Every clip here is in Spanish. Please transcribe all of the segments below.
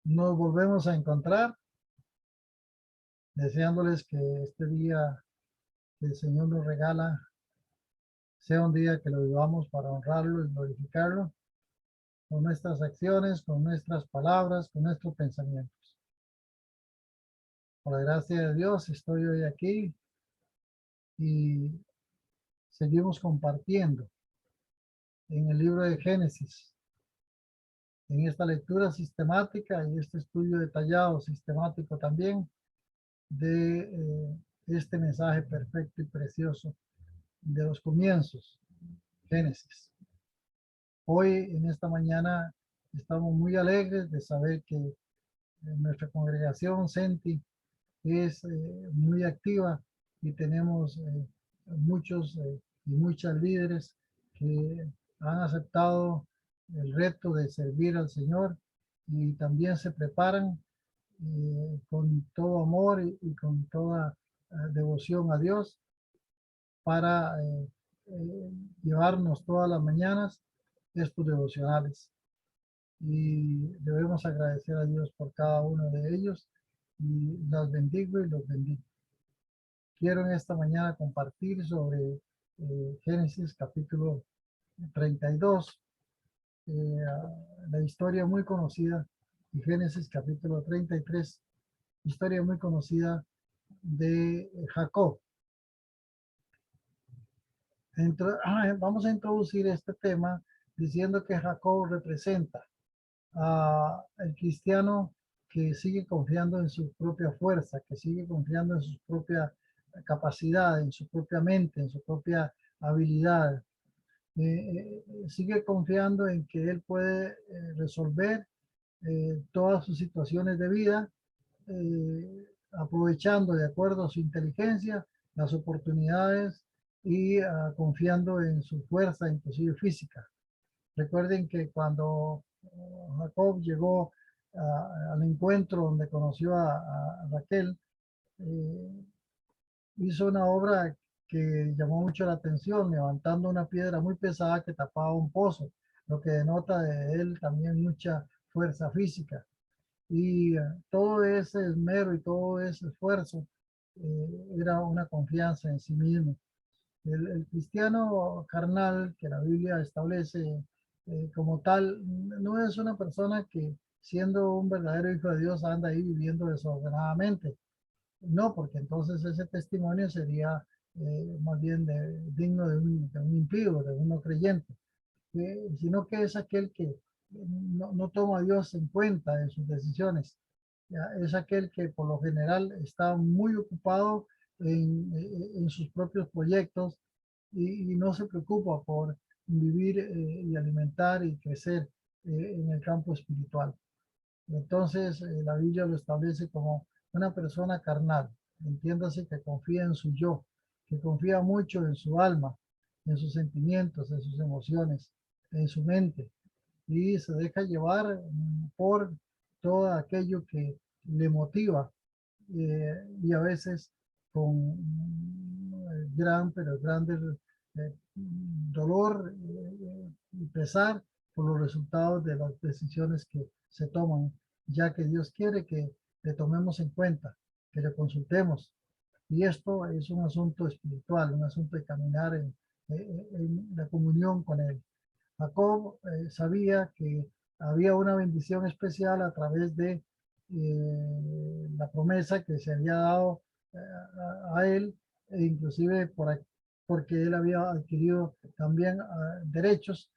Nos volvemos a encontrar, deseándoles que este día que el Señor nos regala sea un día que lo vivamos para honrarlo y glorificarlo con nuestras acciones, con nuestras palabras, con nuestros pensamientos. Por la gracia de Dios estoy hoy aquí y seguimos compartiendo en el libro de Génesis, en esta lectura sistemática y este estudio detallado, sistemático también, de este mensaje perfecto y precioso de los comienzos, Génesis. Hoy, en esta mañana, estamos muy alegres de saber que nuestra congregación Senti es muy activa y tenemos muchos y muchas líderes que han aceptado el reto de servir al Señor y también se preparan con todo amor y con toda devoción a Dios para llevarnos todas las mañanas estos devocionales. Y debemos agradecer a Dios por cada uno de ellos y los bendigo y los bendigo. Quiero en esta mañana compartir sobre Génesis capítulo 32, la historia muy conocida, y Génesis capítulo 33, historia muy conocida de Jacob. Vamos a introducir este tema diciendo que Jacob representa al cristiano que sigue confiando en su propia fuerza, que sigue confiando en su propia capacidad, en su propia mente, en su propia habilidad. Sigue confiando en que él puede resolver todas sus situaciones de vida, aprovechando de acuerdo a su inteligencia las oportunidades y confiando en su fuerza, inclusive física. Recuerden que cuando Jacob llegó al encuentro donde conoció a Raquel, eh, hizo una obra que llamó mucho la atención, levantando una piedra muy pesada que tapaba un pozo, lo que denota de él también mucha fuerza física. Y todo ese esmero y todo ese esfuerzo era una confianza en sí mismo. El cristiano carnal que la Biblia establece como tal no es una persona que siendo un verdadero hijo de Dios anda ahí viviendo desordenadamente. No, porque entonces ese testimonio sería más bien digno de un impío, de un no creyente, sino que es aquel que no toma a Dios en cuenta en sus decisiones. ¿Ya? Es aquel que por lo general está muy ocupado en sus propios proyectos y no se preocupa por vivir y alimentar y crecer en el campo espiritual. Entonces, la Biblia lo establece como una persona carnal. Entiéndase que confía en su yo, que confía mucho en su alma, en sus sentimientos, en sus emociones, en su mente, y se deja llevar por todo aquello que le motiva y a veces con pero grande dolor y pesar por los resultados de las decisiones que se toman, ya que Dios quiere que le tomemos en cuenta, que le consultemos. Y esto es un asunto espiritual, un asunto de caminar en la comunión con Él. Jacob sabía que había una bendición especial a través de la promesa que se había dado a él, e inclusive porque él había adquirido también derechos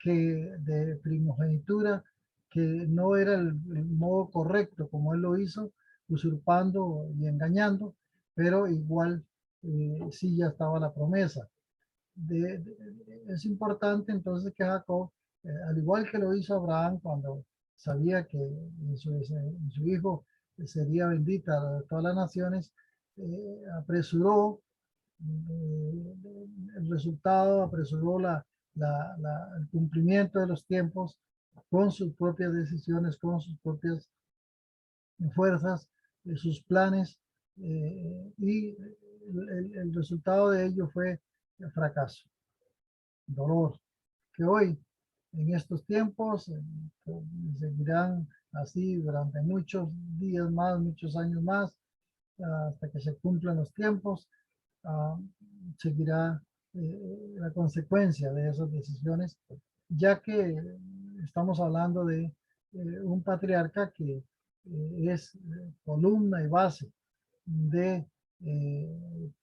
de primogenitura, que no era el modo correcto como él lo hizo, usurpando y engañando, pero igual sí ya estaba la promesa. Es importante entonces que Jacob, al igual que lo hizo Abraham cuando sabía que en su hijo sería bendita todas las naciones, apresuró el resultado, apresuró el cumplimiento de los tiempos con sus propias decisiones, con sus propias fuerzas, sus planes, y el resultado de ello fue el fracaso, dolor, que hoy en estos tiempos, seguirán así durante muchos días más, muchos años más, hasta que se cumplan los tiempos. ah, Seguirá la consecuencia de esas decisiones, ya que estamos hablando de un patriarca que es columna y base de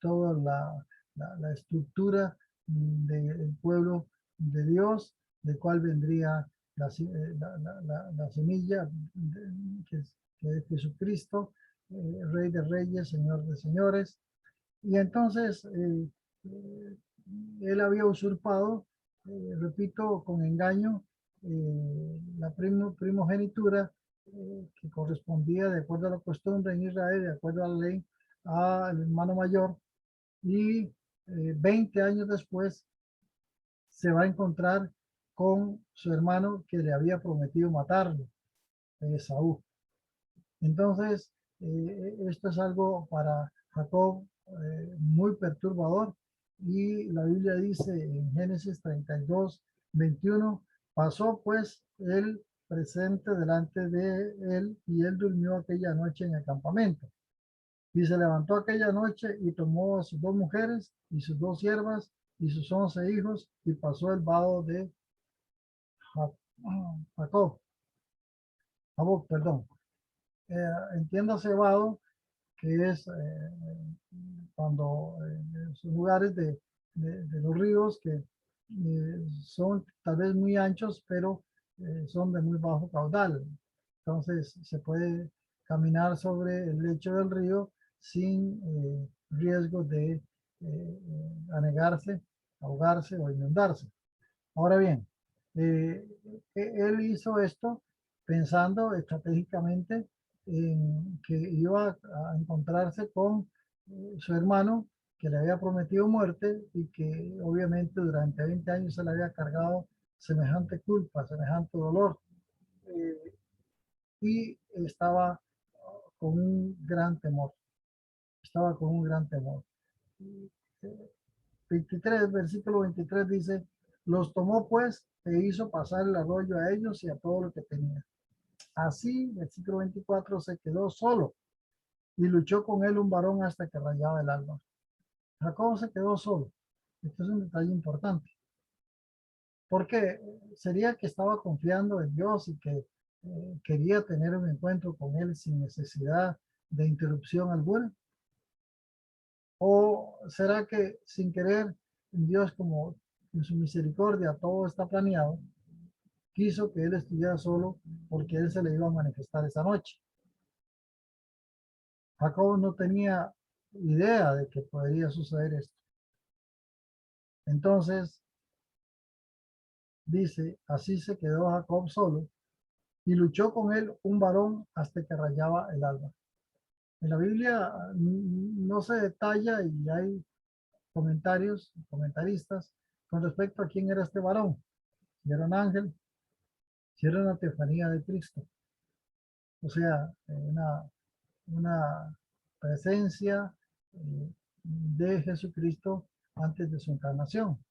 toda la estructura del pueblo de Dios, del cual vendría la semilla que es Jesucristo, Rey de Reyes, Señor de Señores. Y entonces eh, él había usurpado, repito, con engaño, la primogenitura que correspondía, de acuerdo a la costumbre en Israel, de acuerdo a la ley, al hermano mayor. Y 20 años después se va a encontrar con su hermano que le había prometido matarlo, Esaú. Entonces, esto es algo para Jacob muy perturbador, y la Biblia dice en Génesis 32, 21, pasó pues el presente delante de él, y él durmió aquella noche en el campamento. Y se levantó aquella noche y tomó a sus dos mujeres y sus dos siervas y sus 11 hijos, y pasó el vado de Jacob, perdón. Entiéndase vado, que es cuando son lugares de los ríos que son tal vez muy anchos, pero son de muy bajo caudal. Entonces se puede caminar sobre el lecho del río sin riesgo de anegarse, ahogarse o inundarse. Ahora bien, él hizo esto pensando estratégicamente en que iba a encontrarse con su hermano, que le había prometido muerte, y que obviamente durante 20 años se le había cargado semejante culpa, semejante dolor, eh, y estaba con un gran temor, estaba con un gran temor. 23, versículo 23 dice, los tomó pues e hizo pasar el arroyo a ellos y a todo lo que tenía. Así, versículo 24, se quedó solo y luchó con él un varón hasta que rayaba el alba. Jacob se quedó solo. Este es un detalle importante, porque sería que estaba confiando en Dios y que quería tener un encuentro con él sin necesidad de interrupción alguna. ¿O será que sin querer Dios, como en su misericordia todo está planeado, quiso que él estuviera solo porque él se le iba a manifestar esa noche? Jacob no tenía idea de que podría suceder esto. Entonces dice, así se quedó Jacob solo y luchó con él un varón hasta que rayaba el alba. En la Biblia no se detalla, y hay comentaristas con respecto a quién era este varón. Si era un ángel, si era una teofanía de Cristo. O sea, una presencia de Jesucristo antes de su encarnación.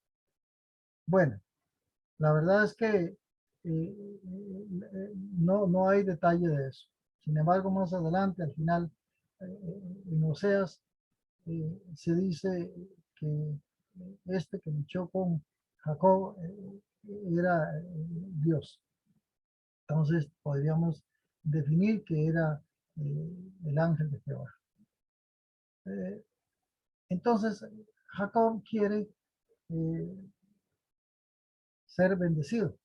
Bueno, la verdad es que no hay detalle de eso. Sin embargo, más adelante, al final, en Oseas, se dice que este que luchó con Jacob era Dios. Entonces podríamos definir que era el ángel de Jehová. Eh, entonces Jacob quiere eh, ser bendecido,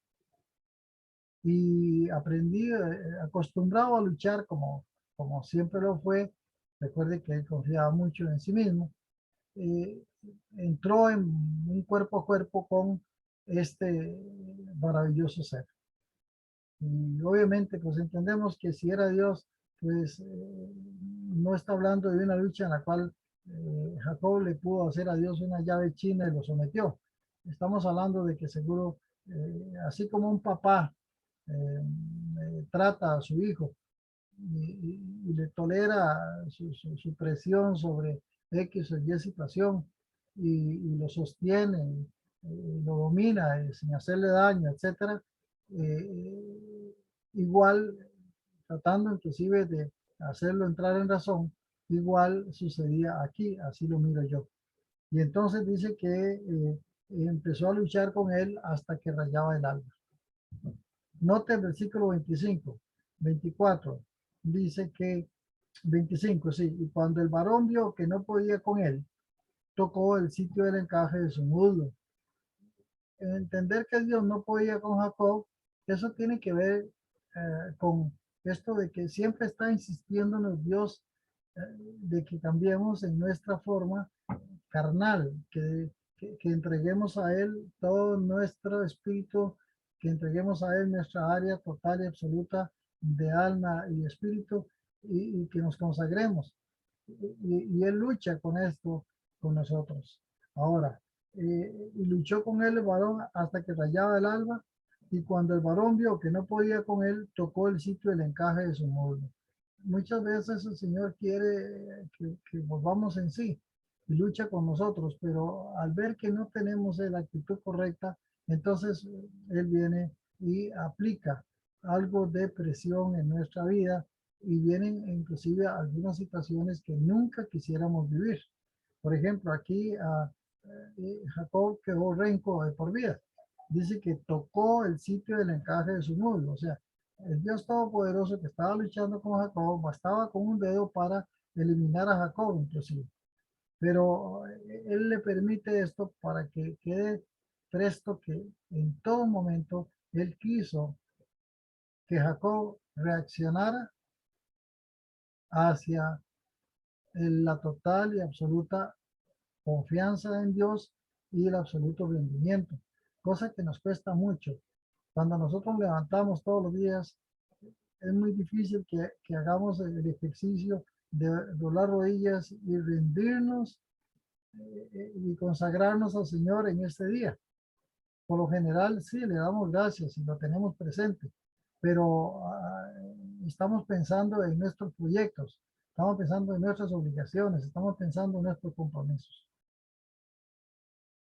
y aprendí, acostumbrado a luchar como siempre lo fue. Recuerde que él confiaba mucho en sí mismo. eh, Entró en un cuerpo a cuerpo con este maravilloso ser. Y obviamente, pues entendemos que si era Dios, pues no está hablando de una lucha en la cual Jacob le pudo hacer a Dios una llave china y lo sometió. Estamos hablando de que seguro, así como un papá trata a su hijo y le tolera su presión sobre X o Y situación, y lo sostiene lo domina sin hacerle daño, etcétera, igual tratando inclusive de hacerlo entrar en razón, igual sucedía aquí, así lo miro yo. Y entonces dice que empezó a luchar con él hasta que rayaba el alba. Note el versículo 25, 24, dice que 25, sí, y cuando el varón vio que no podía con él, tocó el sitio del encaje de su muslo. Entender que Dios no podía con Jacob, eso tiene que ver con esto de que siempre está insistiéndonos Dios eh, de que cambiemos en nuestra forma carnal, que entreguemos a Él todo nuestro espíritu, que entreguemos a Él nuestra área total y absoluta de alma y espíritu y que nos consagremos. Y Él lucha con esto, con nosotros. Ahora, y luchó con él el varón hasta que rayaba el alba, y cuando el varón vio que no podía con él, tocó el sitio del encaje de su muslo. Muchas veces el Señor quiere que volvamos en sí y lucha con nosotros, pero al ver que no tenemos la actitud correcta, entonces Él viene y aplica algo de presión en nuestra vida y vienen inclusive algunas situaciones que nunca quisiéramos vivir. Por ejemplo, aquí Jacob quedó renco de por vida. Dice que tocó el sitio del encaje de su muslo. O sea, el Dios Todopoderoso que estaba luchando con Jacob bastaba con un dedo para eliminar a Jacob inclusive. Pero él le permite esto para que quede presto que en todo momento él quiso que Jacob reaccionara hacia la total y absoluta confianza en Dios y el absoluto rendimiento, cosa que nos cuesta mucho. Cuando nosotros levantamos todos los días, es muy difícil que hagamos el ejercicio de doblar rodillas y rendirnos y consagrarnos al Señor en este día. Por lo general, sí, le damos gracias y lo tenemos presente, pero estamos pensando en nuestros proyectos, estamos pensando en nuestras obligaciones, estamos pensando en nuestros compromisos.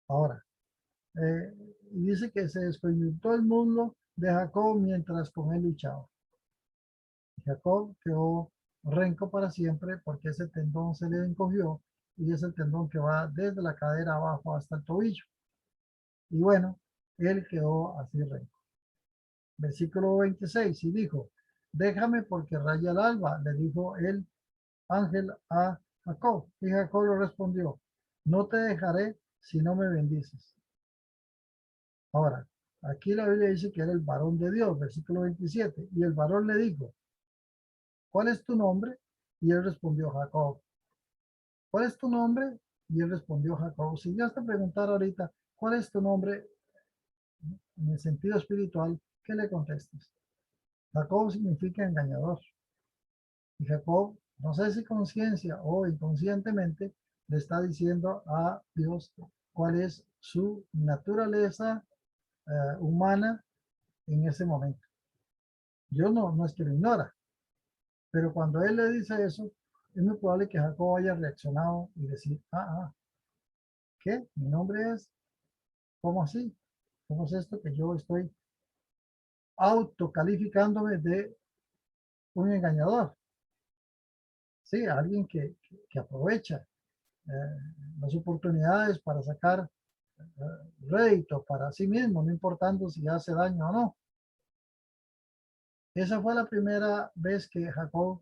Ahora, dice que se desconectó el muslo de Jacob mientras con él luchaba. Jacob quedó renco para siempre porque ese tendón se le encogió y es el tendón que va desde la cadera abajo hasta el tobillo. Y bueno, él quedó así renco. Versículo 26, y dijo, déjame porque raya el alba, le dijo el ángel a Jacob. Y Jacob le respondió, no te dejaré si no me bendices. Ahora, aquí la Biblia dice que era el varón de Dios, versículo 27, y el varón le dijo, ¿cuál es tu nombre? Y él respondió, Jacob. ¿Cuál es tu nombre? Y él respondió, Jacob. Si Dios te preguntara ahorita, ¿cuál es tu nombre en el sentido espiritual? ¿Qué le contestas? Jacob significa engañador. Y Jacob, no sé si conciencia o inconscientemente, le está diciendo a Dios cuál es su naturaleza humana en ese momento. Dios no es que lo ignora, pero cuando él le dice eso, es muy probable que Jacob haya reaccionado y decir, ¿qué? Mi nombre es, ¿cómo así? ¿Cómo es esto que yo estoy autocalificándome de un engañador? Sí, alguien que aprovecha eh, las oportunidades para sacar rédito para sí mismo, no importando si hace daño o no. Esa fue la primera vez que Jacob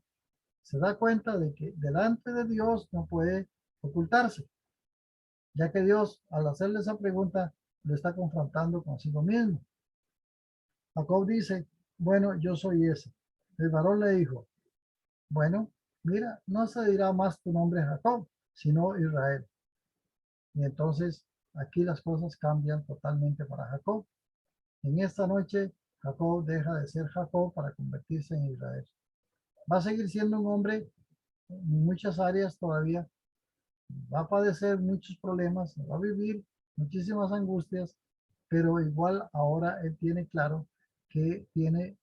se da cuenta de que delante de Dios no puede ocultarse, ya que Dios, al hacerle esa pregunta, lo está confrontando consigo mismo. Jacob dice, bueno, yo soy ese. El varón le dijo, bueno, mira, no se dirá más tu nombre Jacob, sino Israel. Y entonces aquí las cosas cambian totalmente para Jacob. En esta noche, Jacob deja de ser Jacob para convertirse en Israel. Va a seguir siendo un hombre en muchas áreas todavía, va a padecer muchos problemas, va a vivir muchísimas angustias, pero igual ahora él tiene claro que tiene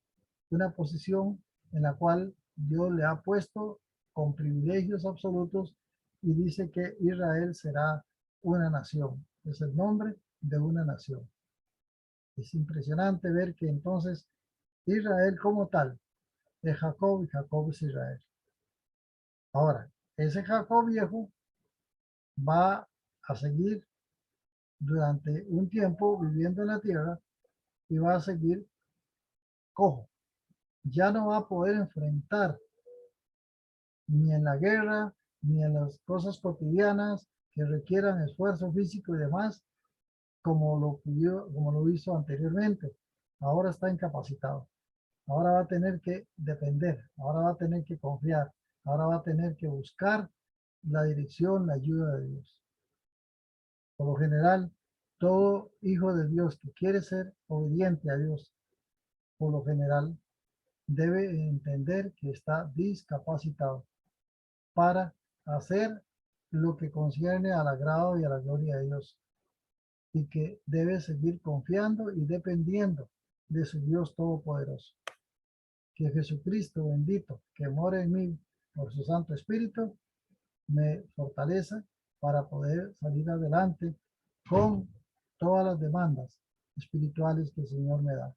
una posición en la cual Dios le ha puesto con privilegios absolutos y dice que Israel será una nación. Es el nombre de una nación. Es impresionante ver que entonces Israel como tal es Jacob y Jacob es Israel. Ahora, ese Jacob viejo va a seguir durante un tiempo viviendo en la tierra y va a seguir cojo. Ya no va a poder enfrentar ni en la guerra, ni en las cosas cotidianas que requieran esfuerzo físico y demás, como lo hizo anteriormente. Ahora está incapacitado. Ahora va a tener que depender, ahora va a tener que confiar, ahora va a tener que buscar la dirección, la ayuda de Dios. Por lo general, todo hijo de Dios que quiere ser obediente a Dios, por lo general, debe entender que está discapacitado para hacer lo que concierne al agrado y a la gloria de Dios, y que debe seguir confiando y dependiendo de su Dios Todopoderoso. Que Jesucristo bendito, que mora en mí por su Santo Espíritu, me fortaleza para poder salir adelante con todas las demandas espirituales que el Señor me da.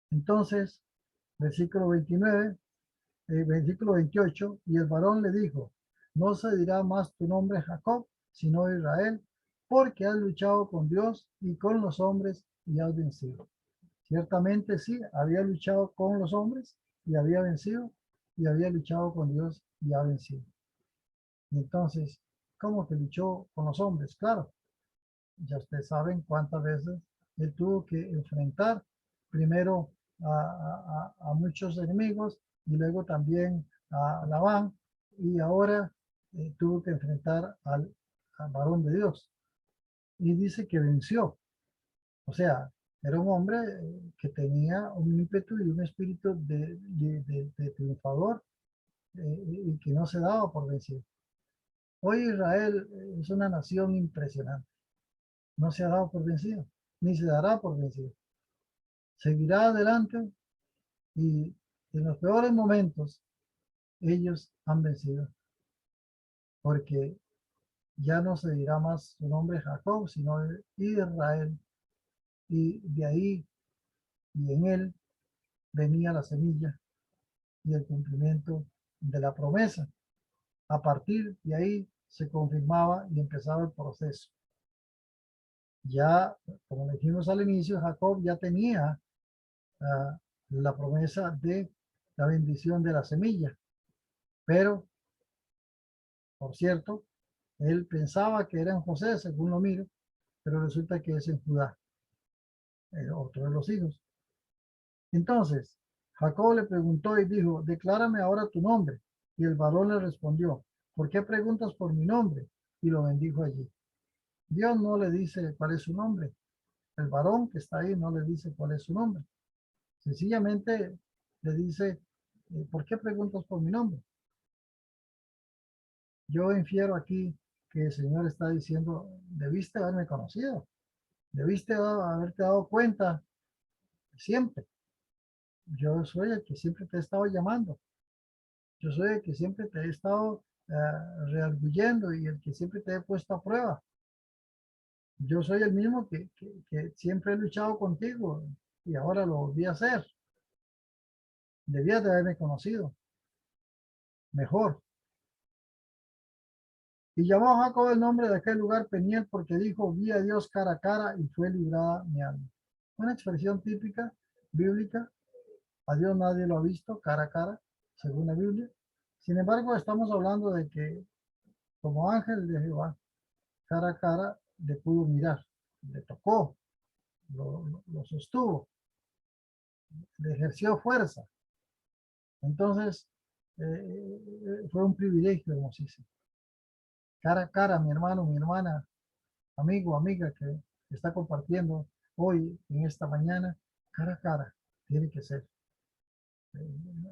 Entonces, versículo 29, versículo 28, y el varón le dijo, no se dirá más tu nombre Jacob, sino Israel, porque has luchado con Dios y con los hombres y has vencido. Ciertamente sí, había luchado con los hombres y había vencido, y había luchado con Dios y ha vencido. Y entonces, ¿cómo que luchó con los hombres? Claro, ya ustedes saben cuántas veces él tuvo que enfrentar primero a muchos enemigos y luego también a Labán, y ahora tuvo que enfrentar al varón de Dios. Y dice que venció. O sea, era un hombre que tenía un ímpetu y un espíritu de triunfador, y que no se daba por vencido. Hoy Israel es una nación impresionante. No se ha dado por vencido, ni se dará por vencido. Seguirá adelante y en los peores momentos ellos han vencido, porque ya no se dirá más su nombre Jacob, sino Israel. Y de ahí y en él venía la semilla y el cumplimiento de la promesa. A partir de ahí se confirmaba y empezaba el proceso. Ya, como dijimos al inicio, Jacob ya tenía la promesa de la bendición de la semilla, pero, por cierto, él pensaba que era en José, según lo miro, pero resulta que es en Judá, otro de los hijos. Entonces, Jacob le preguntó y dijo, declárame ahora tu nombre. Y el varón le respondió, ¿por qué preguntas por mi nombre? Y lo bendijo allí. Dios no le dice cuál es su nombre. El varón que está ahí no le dice cuál es su nombre. Sencillamente le dice, ¿por qué preguntas por mi nombre? Yo infiero aquí que el Señor está diciendo, debiste haberme conocido, debiste haberte dado cuenta siempre. Yo soy el que siempre te he estado llamando. Yo soy el que siempre te he estado rearguyendo y el que siempre te he puesto a prueba. Yo soy el mismo que siempre he luchado contigo y ahora lo volví a hacer. Debías de haberme conocido mejor. Y llamó a Jacob el nombre de aquel lugar Peniel porque dijo, vi a Dios cara a cara y fue librada mi alma. Una expresión típica bíblica. A Dios nadie lo ha visto cara a cara, según la Biblia. Sin embargo, estamos hablando de que como ángel de Jehová, cara a cara, le pudo mirar, le tocó, lo sostuvo, le ejerció fuerza. Entonces, fue un privilegio hermosísimo. Cara a cara, mi hermano, mi hermana, amigo, amiga que está compartiendo hoy, en esta mañana, cara a cara, tiene que ser.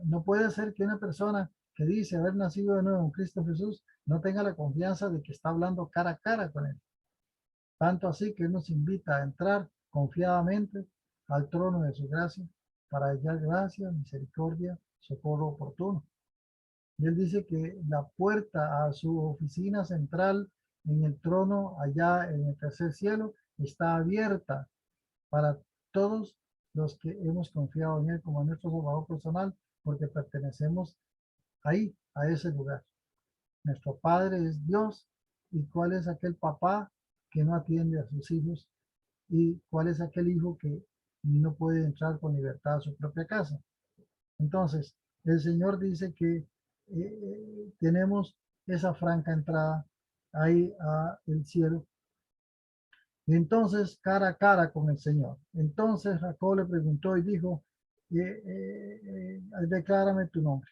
No puede ser que una persona que dice haber nacido de nuevo en Cristo Jesús no tenga la confianza de que está hablando cara a cara con él. Tanto así que Él nos invita a entrar confiadamente al trono de su gracia para hallar gracia, misericordia, socorro oportuno. Y Él dice que la puerta a su oficina central en el trono allá en el tercer cielo está abierta para todos los que hemos confiado en Él como nuestro Salvador personal, porque pertenecemos ahí, a ese lugar. Nuestro Padre es Dios. ¿Y cuál es aquel papá que no atiende a sus hijos? ¿Y cuál es aquel hijo que no puede entrar con libertad a su propia casa? Entonces, el Señor dice que tenemos esa franca entrada ahí a el cielo. Y entonces, cara a cara con el Señor. Entonces Jacob le preguntó y dijo, declárame tu nombre.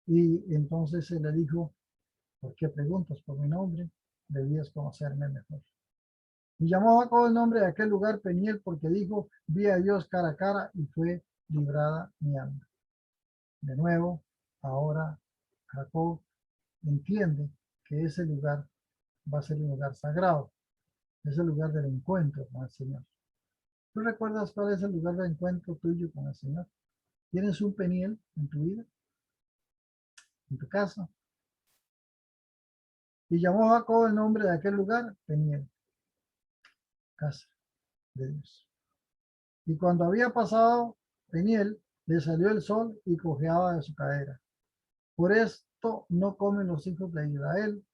Y entonces se le dijo, ¿por qué preguntas por mi nombre? Debías conocerme mejor. Y llamó a Jacob el nombre de aquel lugar Peniel, porque dijo, vi a Dios cara a cara y fue librada mi alma. De nuevo, ahora Jacob entiende que ese lugar va a ser un lugar sagrado, es el lugar del encuentro con el Señor. ¿Tú recuerdas cuál es el lugar de encuentro tuyo con el Señor? ¿Tienes un Peniel en tu vida, en tu casa? Y llamó Jacob el nombre de aquel lugar Peniel, casa de Dios. Y cuando había pasado Peniel, le salió el sol y cojeaba de su cadera. Por esto no comen los hijos de Israel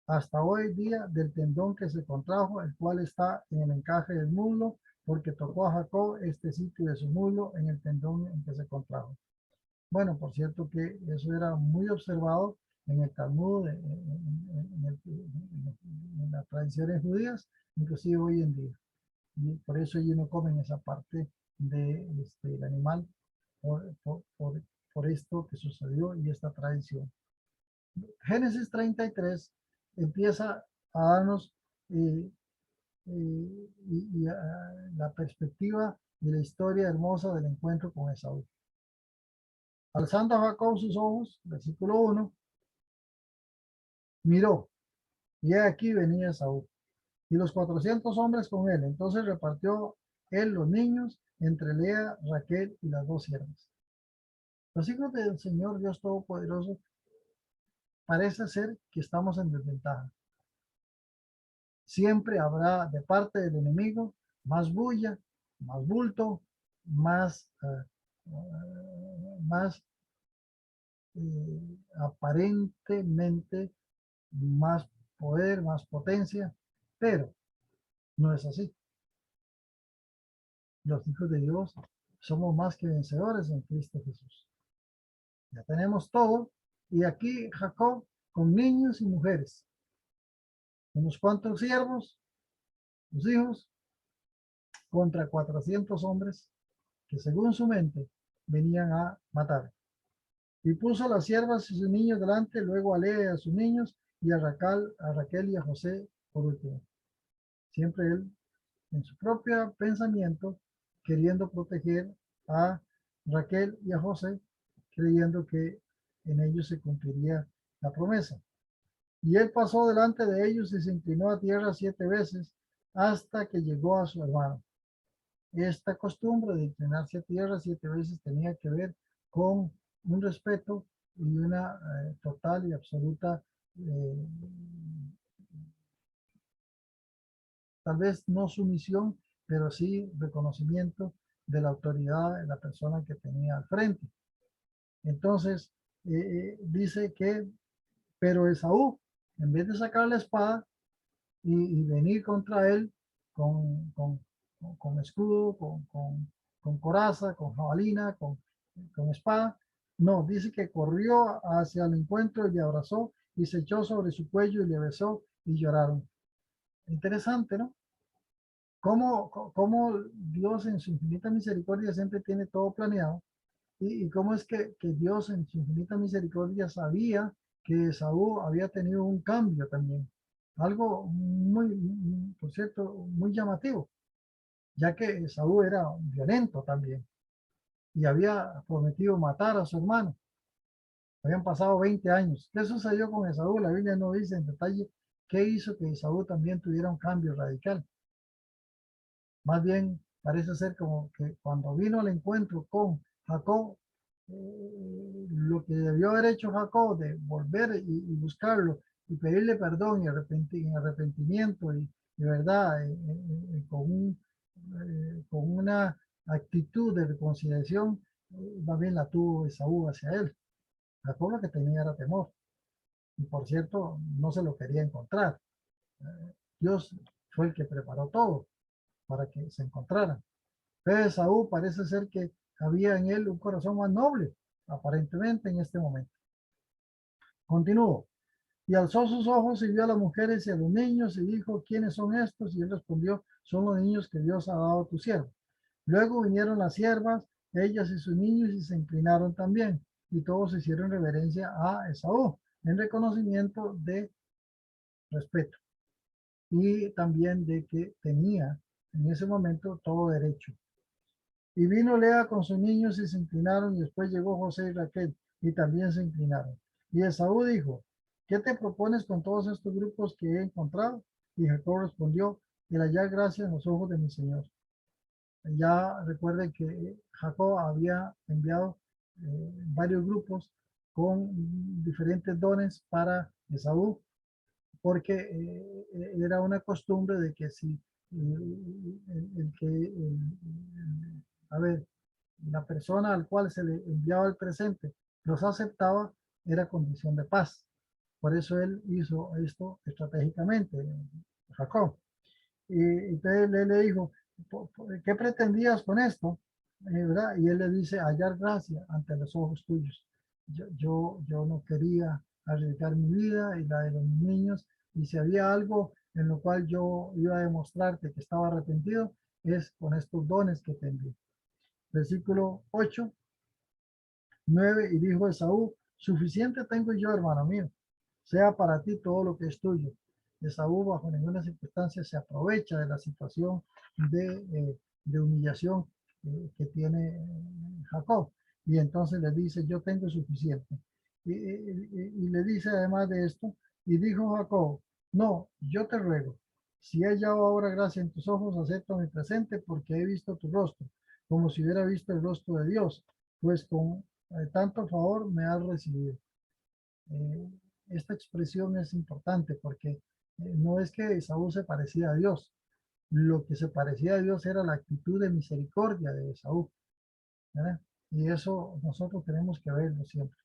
hasta hoy día del tendón que se contrajo, el cual está en el encaje del muslo, porque tocó a Jacob este sitio de su muslo en el tendón en que se contrajo. Bueno, por cierto que eso era muy observado en el Talmud, en las tradiciones judías, inclusive hoy en día. Y por eso ellos no comen esa parte del animal por esto que sucedió y esta tradición. Génesis 33 empieza a darnos la perspectiva de la historia hermosa del encuentro con Esaú. Alzando a Jacob sus ojos, versículo 1, miró, y aquí venía Esaú, y los 400 hombres con él. Entonces repartió él los niños entre Lea, Raquel y las dos siervas. Los hijos del Señor Dios Todopoderoso parece ser que estamos en desventaja. Siempre habrá de parte del enemigo más bulla, más bulto, más aparentemente más poder, más potencia, pero no es así. Los hijos de Dios somos más que vencedores en Cristo Jesús. Ya tenemos todo, y aquí Jacob con niños y mujeres, unos cuantos siervos, sus hijos, contra 400 hombres que según su mente venían a matar. Y puso a las siervas y sus niños delante, luego a Lea y a sus niños, y a Raquel y a José por último. Siempre él, en su propio pensamiento, queriendo proteger a Raquel y a José, creyendo que en ellos se cumpliría la promesa. Y él pasó delante de ellos y se inclinó a tierra 7 veces hasta que llegó a su hermano. Esta costumbre de inclinarse a tierra 7 veces tenía que ver con un respeto y una total y absoluta, tal vez no sumisión, pero sí reconocimiento de la autoridad de la persona que tenía al frente. Entonces, dice que, pero Esaú, en vez de sacar la espada y venir contra él con escudo, con coraza, con jabalina, con espada, no, dice que corrió hacia el encuentro y le abrazó y se echó sobre su cuello y le besó y lloraron. Interesante, ¿no? Cómo Dios en su infinita misericordia siempre tiene todo planeado y cómo es que Dios en su infinita misericordia sabía que Saúl había tenido un cambio también. Algo muy, por cierto, muy llamativo, ya que Saúl era violento también y había prometido matar a su hermano. Habían pasado 20 años. ¿Qué sucedió con Esaú? La Biblia no dice en detalle qué hizo que Esaú también tuviera un cambio radical. Más bien parece ser como que cuando vino al encuentro con Jacob, lo que debió haber hecho Jacob de volver y buscarlo y pedirle perdón y arrepentimiento y verdad, con una actitud de reconciliación, más bien la tuvo Esaú hacia él. Jacob lo que tenía era temor. Y por cierto, no se lo quería encontrar. Dios fue el que preparó todo para que se encontraran. Pero Esaú parece ser que había en él un corazón más noble, aparentemente en este momento. Continúo. Y alzó sus ojos y vio a las mujeres y a los niños y dijo, ¿quiénes son estos? Y él respondió, son los niños que Dios ha dado a tu siervo. Luego vinieron las siervas, ellas y sus niños, y se inclinaron también. Y todos hicieron reverencia a Esaú, en reconocimiento de respeto. Y también de que tenía en ese momento todo derecho. Y vino Lea con sus niños y se inclinaron, y después llegó José y Raquel, y también se inclinaron. Y Esaú dijo, ¿qué te propones con todos estos grupos que he encontrado? Y Jacob respondió, el hallar gracia en los ojos de mi Señor. Ya recuerden que Jacob había enviado varios grupos con diferentes dones para Esaú, porque era una costumbre de que si el que, a ver, la persona al cual se le enviaba el presente los aceptaba, era condición de paz. Por eso él hizo esto estratégicamente, Jacob. Y entonces él le dijo, ¿qué pretendías con esto? ¿Verdad? Y él le dice, hallar gracia ante los ojos tuyos. Yo no quería arriesgar mi vida y la de los niños, y si había algo en lo cual yo iba a demostrarte que estaba arrepentido, es con estos dones que te envié. Versículo 8, 9, y dijo Esaú, suficiente tengo yo, hermano mío, sea para ti todo lo que es tuyo. Esaú bajo ninguna circunstancia se aprovecha de la situación de humillación que tiene Jacob. Y entonces le dice, yo tengo suficiente. Y le dice además de esto, y dijo Jacob, no, yo te ruego, si he hallado ahora gracia en tus ojos, acepta mi presente porque he visto tu rostro, como si hubiera visto el rostro de Dios, pues con tanto favor me has recibido. Eh, esta expresión es importante porque no es que Esaú se parecía a Dios, lo que se parecía a Dios era la actitud de misericordia de Esaú, ¿verdad? Y eso nosotros tenemos que verlo siempre.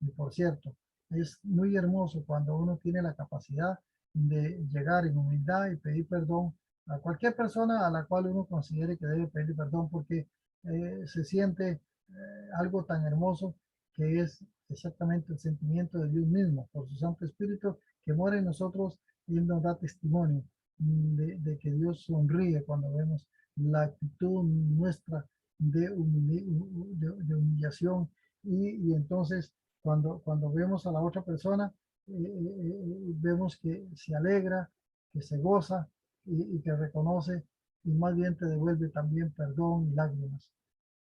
Y por cierto, es muy hermoso cuando uno tiene la capacidad de llegar en humildad y pedir perdón a cualquier persona a la cual uno considere que debe pedir perdón, porque se siente algo tan hermoso que es exactamente el sentimiento de Dios mismo, por su Santo Espíritu que mora en nosotros y nos da testimonio de que Dios sonríe cuando vemos la actitud nuestra de humillación y entonces cuando vemos a la otra persona, vemos que se alegra, que se goza y que reconoce y más bien te devuelve también perdón y lágrimas.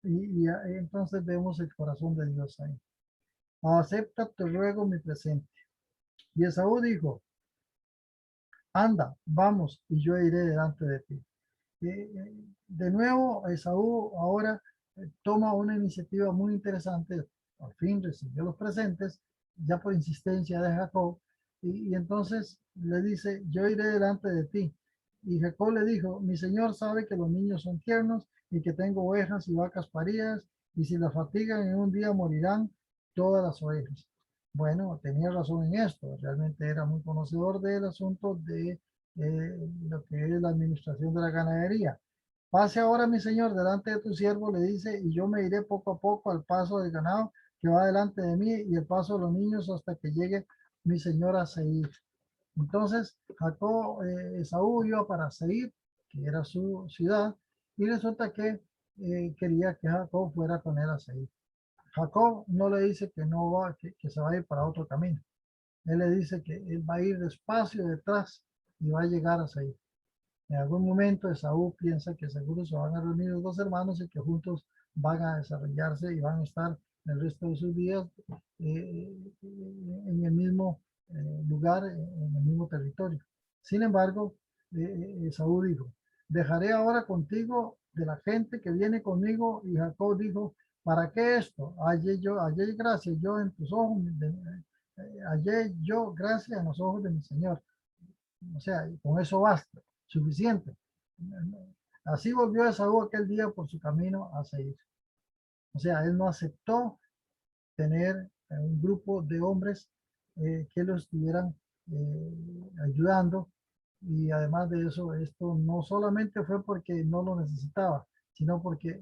Entonces vemos el corazón de Dios ahí. Acepta tu ruego mi presente. Y Esaú dijo, anda, vamos, y yo iré delante de ti. De nuevo, Esaú ahora toma una iniciativa muy interesante. Al fin recibió los presentes, ya por insistencia de Jacob, y entonces le dice, yo iré delante de ti. Y Jacob le dijo, mi señor sabe que los niños son tiernos y que tengo ovejas y vacas paridas, y si las fatigan en un día morirán todas las ovejas. Bueno, tenía razón en esto, realmente era muy conocedor del asunto de lo que es la administración de la ganadería. Pase ahora, mi señor, delante de tu siervo, le dice, y yo me iré poco a poco al paso del ganado que va delante de mí y el paso de los niños hasta que llegue mi señor a Seir. Entonces, Jacob, Esaú iba para Seir, que era su ciudad, y resulta que quería que Jacob fuera con él a Seir. Jacob no le dice que no va, que se va a ir para otro camino. Él le dice que él va a ir despacio detrás y va a llegar a Seir. En algún momento Esaú piensa que seguro se van a reunir los dos hermanos y que juntos van a desarrollarse y van a estar el resto de sus días en el mismo lugar, en el mismo territorio. Sin embargo, Esaú dijo, dejaré ahora contigo de la gente que viene conmigo. Y Jacob dijo, ¿para qué esto? Hallé gracia yo en tus ojos, hallé yo gracia en los ojos de mi Señor. O sea, con eso basta, suficiente. Así volvió Esaú aquel día por su camino a Seir. O sea, él no aceptó tener un grupo de hombres que lo estuvieran ayudando. Y además de eso, esto no solamente fue porque no lo necesitaba, sino porque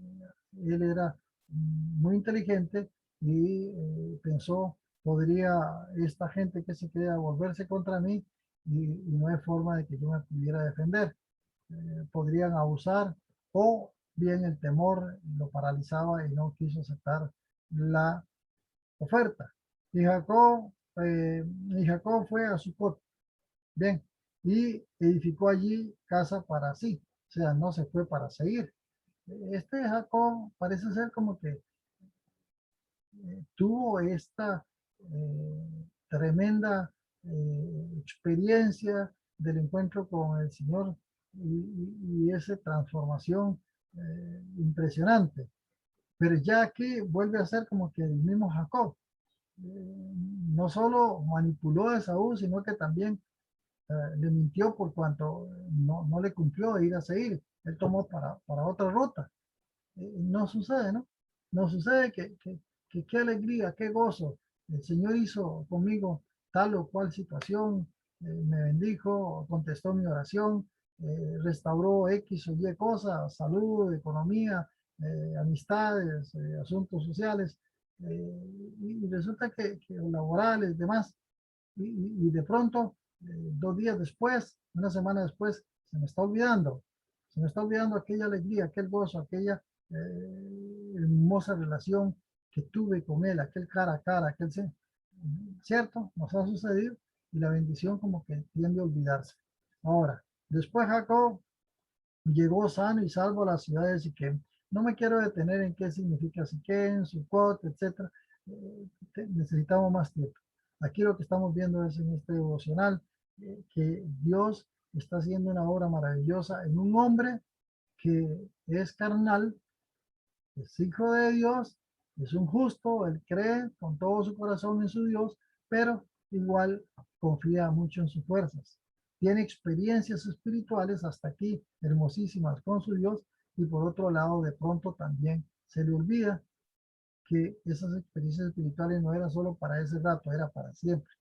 él era muy inteligente y pensó, podría esta gente que se queda volverse contra mí y no hay forma de que yo me pudiera defender. Podrían abusar o bien el temor lo paralizaba y no quiso aceptar la oferta. Y Jacob fue a Sucot, bien, y edificó allí casa para sí, o sea, no se fue para seguir. Este Jacob parece ser como que tuvo esta tremenda experiencia del encuentro con el Señor y esa transformación impresionante. Pero ya aquí vuelve a ser como que el mismo Jacob. No solo manipuló a Esaú, sino que también le mintió por cuanto no le cumplió de ir a seguir. Él tomó para otra ruta. No sucede, ¿no? No sucede que qué alegría, qué gozo. El Señor hizo conmigo tal o cual situación, me bendijo, contestó mi oración, restauró X o Y cosas, salud, economía, amistades, asuntos sociales, y resulta que laborales, demás, y de pronto, 2 días después, una semana después, se me está olvidando aquella alegría, aquel gozo, aquella hermosa relación que tuve con él, aquel cara a cara, cierto, nos ha sucedido y la bendición como que tiende a olvidarse. Ahora, después Jacob llegó sano y salvo a la ciudad de Siquem. No me quiero detener en qué significa Siquem, Sucot, etcétera. Necesitamos más tiempo. Aquí lo que estamos viendo es en este devocional que Dios está haciendo una obra maravillosa en un hombre que es carnal, es hijo de Dios, es un justo, él cree con todo su corazón en su Dios, pero igual confía mucho en sus fuerzas. Tiene experiencias espirituales hasta aquí hermosísimas con su Dios y por otro lado de pronto también se le olvida que esas experiencias espirituales no eran solo para ese rato, era para siempre.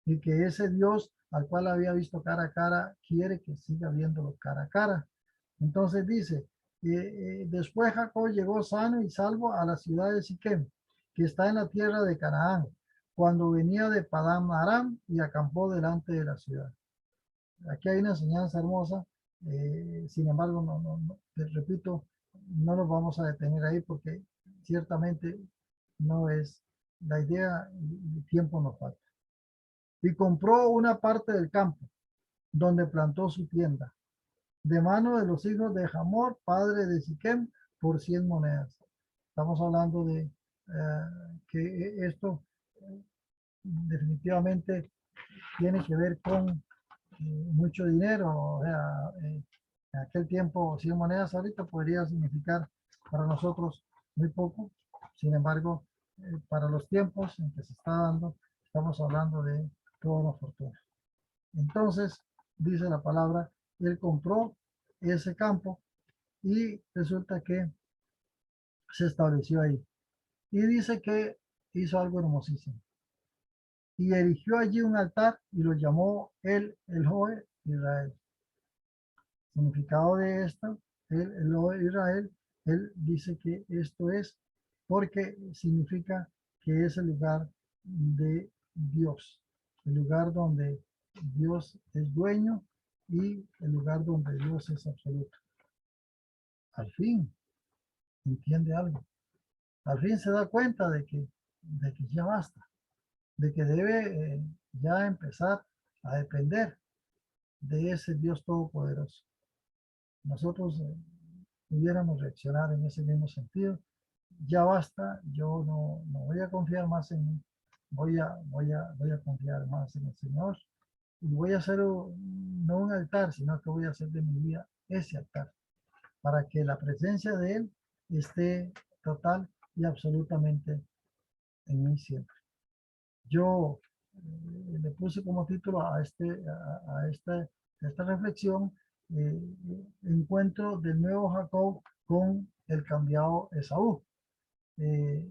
Y que ese Dios al cual había visto cara a cara quiere que siga viéndolo cara a cara. Entonces dice, después Jacob llegó sano y salvo a la ciudad de Siquem, que está en la tierra de Canaán, cuando venía de Padán Aram y acampó delante de la ciudad. Aquí hay una enseñanza hermosa, sin embargo, te repito, no nos vamos a detener ahí porque ciertamente no es la idea y el tiempo nos falta. Y compró una parte del campo donde plantó su tienda de mano de los hijos de Hamor, padre de Siquem, por 100 monedas. Estamos hablando de que esto definitivamente tiene que ver con mucho dinero. O sea, en aquel tiempo 100 monedas ahorita podría significar para nosotros muy poco. Sin embargo, para los tiempos en que se está dando, estamos hablando de toda una fortuna. Entonces, dice la palabra, él compró ese campo y resulta que se estableció ahí. Y dice que hizo algo hermosísimo. Y erigió allí un altar y lo llamó el Elohe Israel. Significado de esto, el Elohe Israel, él dice que esto es porque significa que es el lugar de Dios, el lugar donde Dios es dueño y el lugar donde Dios es absoluto. Al fin, entiende algo. Al fin se da cuenta de que ya basta, de que debe ya empezar a depender de ese Dios todopoderoso. Nosotros pudiéramos reaccionar en ese mismo sentido. Ya basta, yo no voy a confiar más en mí, voy a confiar más en el Señor y voy a hacer no un altar, sino que voy a hacer de mi vida ese altar para que la presencia de Él esté total y absolutamente en mí siempre. Yo le puse como título a esta reflexión, encuentro del nuevo Jacob con el cambiado Esaú. Eh,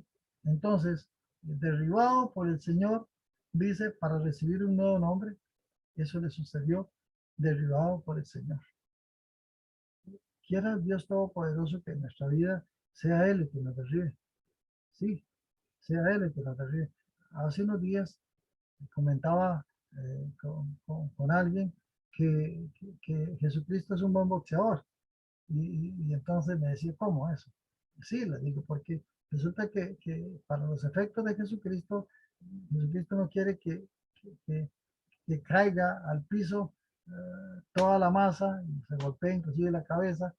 entonces, derribado por el Señor, dice, para recibir un nuevo nombre, eso le sucedió, derribado por el Señor. Quiera Dios Todopoderoso que en nuestra vida sea Él el que nos derribe. Sí, sea Él el que nos derribe. Hace unos días comentaba con alguien que Jesucristo es un buen boxeador. Y entonces me decía, ¿cómo eso? Sí, le digo, porque resulta que para los efectos de Jesucristo, Jesucristo no quiere que caiga al piso toda la masa y se golpee inclusive la cabeza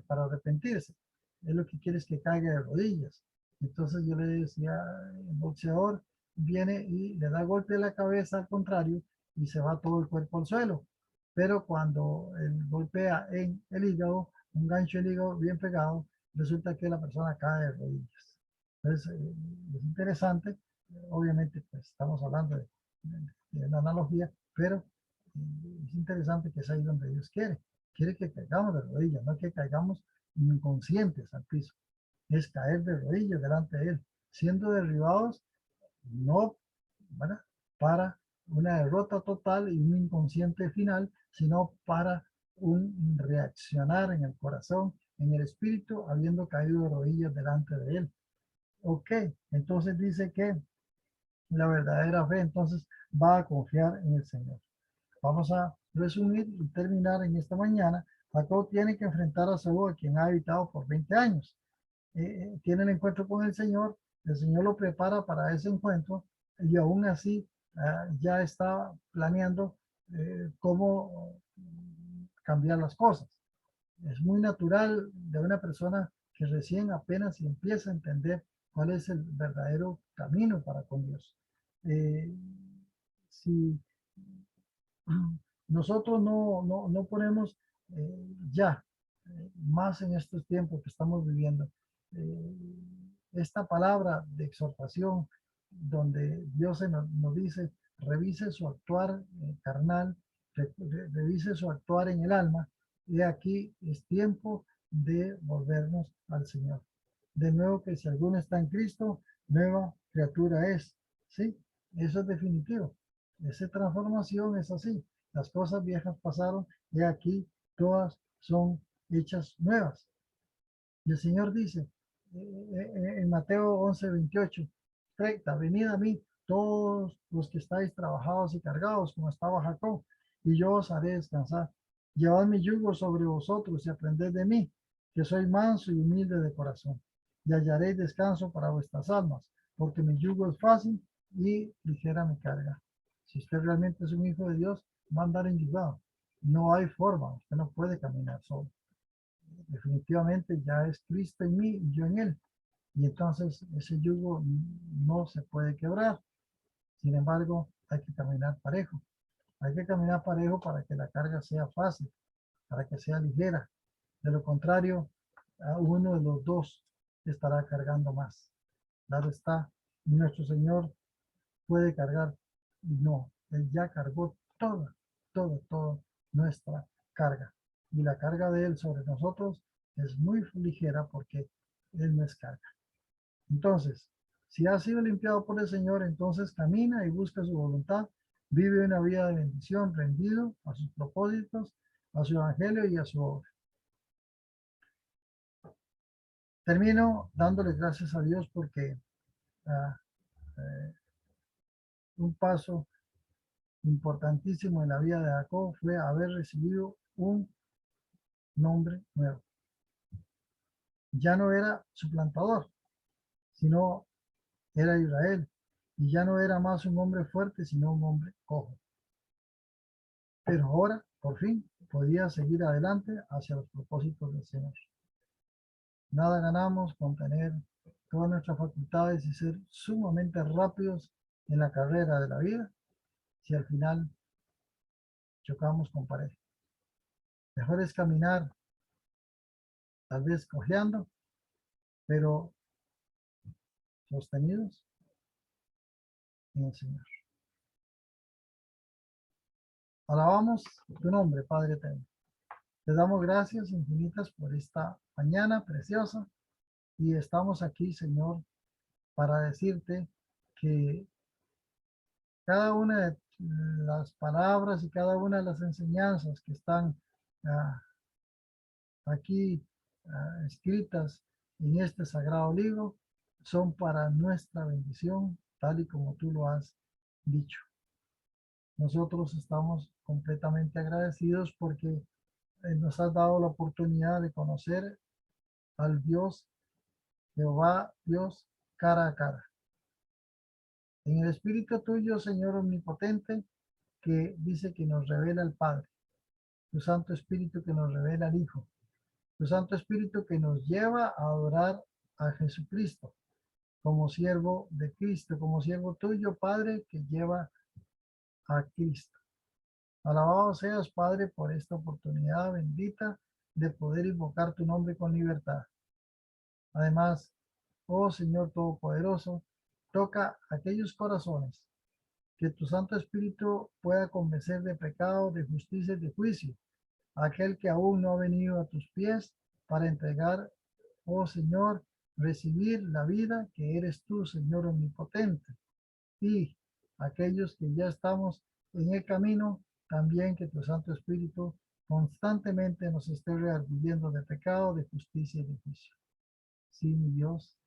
para arrepentirse. Él lo que quiere es que caiga de rodillas. Entonces yo le decía, el boxeador viene y le da golpe de la cabeza al contrario y se va todo el cuerpo al suelo. Pero cuando él golpea en el hígado, un gancho del hígado bien pegado, resulta que la persona cae de rodillas. Entonces es interesante, obviamente pues estamos hablando de una analogía, pero es interesante que es ahí donde Dios quiere. Quiere que caigamos de rodillas, no que caigamos inconscientes al piso. Es caer de rodillas delante de Él, siendo derribados no, ¿verdad?, para una derrota total y un inconsciente final, sino para un reaccionar en el corazón, en el espíritu, habiendo caído de rodillas delante de Él. Ok, entonces dice que la verdadera fe entonces va a confiar en el Señor. Vamos a resumir y terminar en esta mañana. Jacob tiene que enfrentar a Saúl, a quien ha habitado por 20 años. Tiene el encuentro con el Señor lo prepara para ese encuentro y aún así ya está planeando cómo cambiar las cosas. Es muy natural de una persona que recién apenas empieza a entender cuál es el verdadero camino para con Dios. Si nosotros no ponemos ya, más en estos tiempos que estamos viviendo, eh, esta palabra de exhortación donde Dios nos dice, revise su actuar carnal, revise su actuar en el alma, y aquí es tiempo de volvernos al Señor. De nuevo que si alguno está en Cristo, nueva criatura es. ¿Sí? Eso es definitivo. Esa transformación es así. Las cosas viejas pasaron y aquí todas son hechas nuevas. Y el Señor dice en Mateo 11:28, 30, venid a mí todos los que estáis trabajados y cargados, como estaba Jacob, y yo os haré descansar. Llevad mi yugo sobre vosotros y aprended de mí, que soy manso y humilde de corazón, y hallaréis descanso para vuestras almas, porque mi yugo es fácil y ligera mi carga. Si usted realmente es un hijo de Dios, va a andar enyugado. No hay forma, usted no puede caminar solo. Definitivamente ya es Cristo en mí y yo en él. Y entonces ese yugo no se puede quebrar. Sin embargo, hay que caminar parejo. Hay que caminar parejo para que la carga sea fácil, para que sea ligera. De lo contrario, a uno de los dos estará cargando más. Claro está, nuestro Señor puede cargar y no, Él ya cargó toda nuestra carga. Y la carga de Él sobre nosotros es muy ligera porque Él no es carga. Entonces, si ha sido limpiado por el Señor, entonces camina y busca su voluntad, vive una vida de bendición, rendido a sus propósitos, a su evangelio y a su obra. Termino dándole gracias a Dios porque eh, un paso importantísimo en la vida de Jacob fue haber recibido un nombre nuevo. Ya no era suplantador, sino era Israel. Y ya no era más un hombre fuerte, sino un hombre cojo. Pero ahora, por fin, podía seguir adelante hacia los propósitos del Señor. Nada ganamos con tener todas nuestras facultades y ser sumamente rápidos en la carrera de la vida si al final chocamos con pared. Mejor es caminar, tal vez cojeando, pero sostenidos en el Señor. Alabamos tu nombre, Padre eterno. Te damos gracias infinitas por esta mañana preciosa y estamos aquí, Señor, para decirte que cada una de las palabras y cada una de las enseñanzas que están ah, aquí escritas en este sagrado libro son para nuestra bendición, tal y como tú lo has dicho. Nosotros estamos completamente agradecidos porque nos has dado la oportunidad de conocer al Dios, Jehová, Dios, cara a cara. En el Espíritu tuyo, Señor Omnipotente, que dice que nos revela el Padre, tu Santo Espíritu que nos revela el Hijo, tu Santo Espíritu que nos lleva a adorar a Jesucristo como siervo de Cristo, como siervo tuyo, Padre, que lleva a Cristo. Alabado seas, Padre, por esta oportunidad bendita de poder invocar tu nombre con libertad. Además, oh Señor Todopoderoso, toca aquellos corazones que tu Santo Espíritu pueda convencer de pecado, de justicia y de juicio, aquel que aún no ha venido a tus pies para entregar, oh Señor, recibir la vida que eres tú, Señor Omnipotente. Y aquellos que ya estamos en el camino, también que tu Santo Espíritu constantemente nos esté redarguyendo de pecado, de justicia y de juicio. Sí, mi Dios,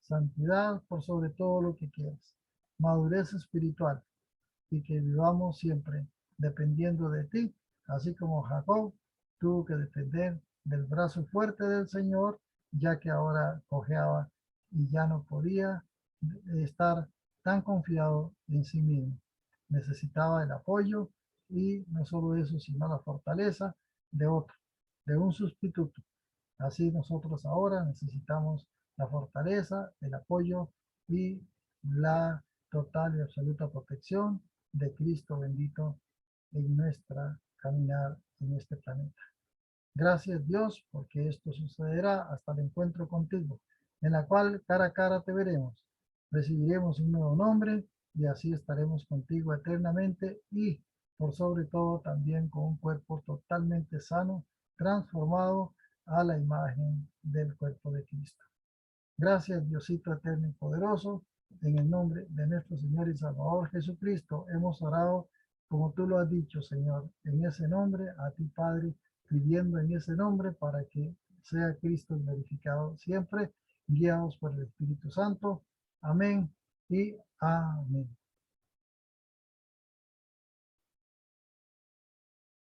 santidad por sobre todo lo que quieras, madurez espiritual y que vivamos siempre dependiendo de ti, así como Jacob tuvo que depender del brazo fuerte del Señor, ya que ahora cojeaba y ya no podía estar tan confiado en sí mismo. Necesitaba el apoyo y no solo eso, sino la fortaleza de otro, de un sustituto. Así nosotros ahora necesitamos la fortaleza, el apoyo y la total y absoluta protección de Cristo bendito en nuestra caminar en este planeta. Gracias Dios, porque esto sucederá hasta el encuentro contigo, en la cual cara a cara te veremos. Recibiremos un nuevo nombre y así estaremos contigo eternamente y por sobre todo también con un cuerpo totalmente sano, transformado a la imagen del cuerpo de Cristo. Gracias Diosito eterno y poderoso, en el nombre de nuestro Señor y Salvador Jesucristo hemos orado como tú lo has dicho, Señor, en ese nombre, a ti Padre, pidiendo en ese nombre para que sea Cristo glorificado siempre, guiados por el Espíritu Santo. Amén y amén.